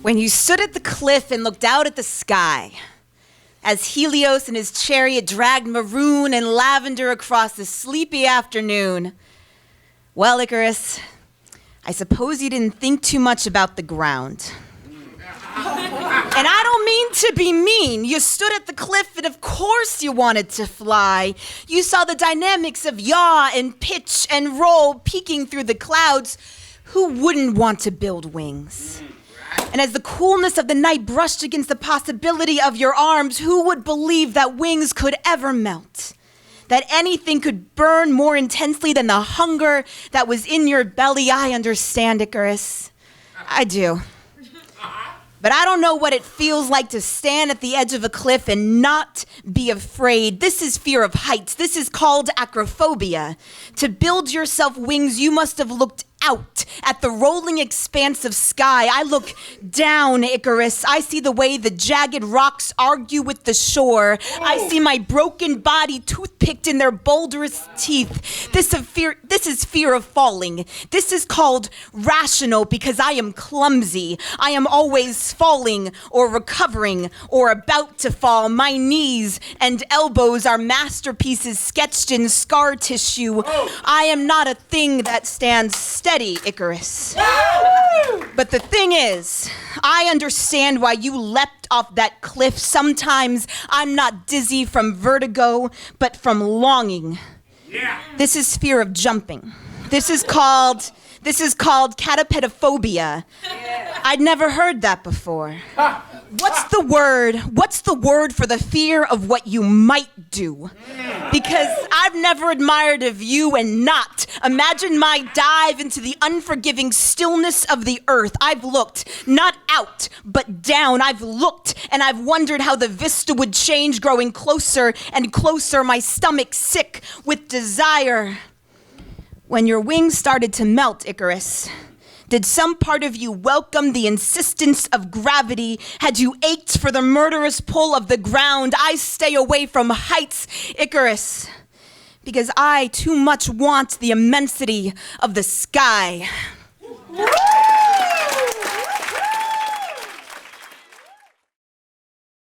When you stood at the cliff and looked out at the sky, as Helios and his chariot dragged maroon and lavender across the sleepy afternoon. Well, Icarus, I suppose you didn't think too much about the ground. And I don't mean to be mean. You stood at the cliff and of course you wanted to fly. You saw the dynamics of yaw and pitch and roll peeking through the clouds. Who wouldn't want to build wings? And as the coolness of the night brushed against the possibility of your arms, who would believe that wings could ever melt? That anything could burn more intensely than the hunger that was in your belly? I understand, Icarus. I do. But I don't know what it feels like to stand at the edge of a cliff and not be afraid. This is fear of heights. This is called acrophobia. To build yourself wings, you must have looked out at the rolling expanse of sky. I look down, Icarus. I see the way the jagged rocks argue with the shore. I see my broken body toothpicked in their boulderous teeth. This is fear of falling. This is called rational because I am clumsy. I am always falling or recovering or about to fall. My knees and elbows are masterpieces sketched in scar tissue. I am not a thing that stands steady, Icarus. But the thing is, I understand why you leapt off that cliff. Sometimes I'm not dizzy from vertigo, but from longing. Yeah. This is fear of jumping. This is called catapetophobia. Yeah. I'd never heard that before. What's the word for the fear of what you might do? Because I've never admired a view and not. Imagine my dive into the unforgiving stillness of the earth. I've looked, not out, but down. I've looked and I've wondered how the vista would change, growing closer and closer, my stomach sick with desire. When your wings started to melt, Icarus, did some part of you welcome the insistence of gravity? Had you ached for the murderous pull of the ground? I stay away from heights, Icarus, because I too much want the immensity of the sky.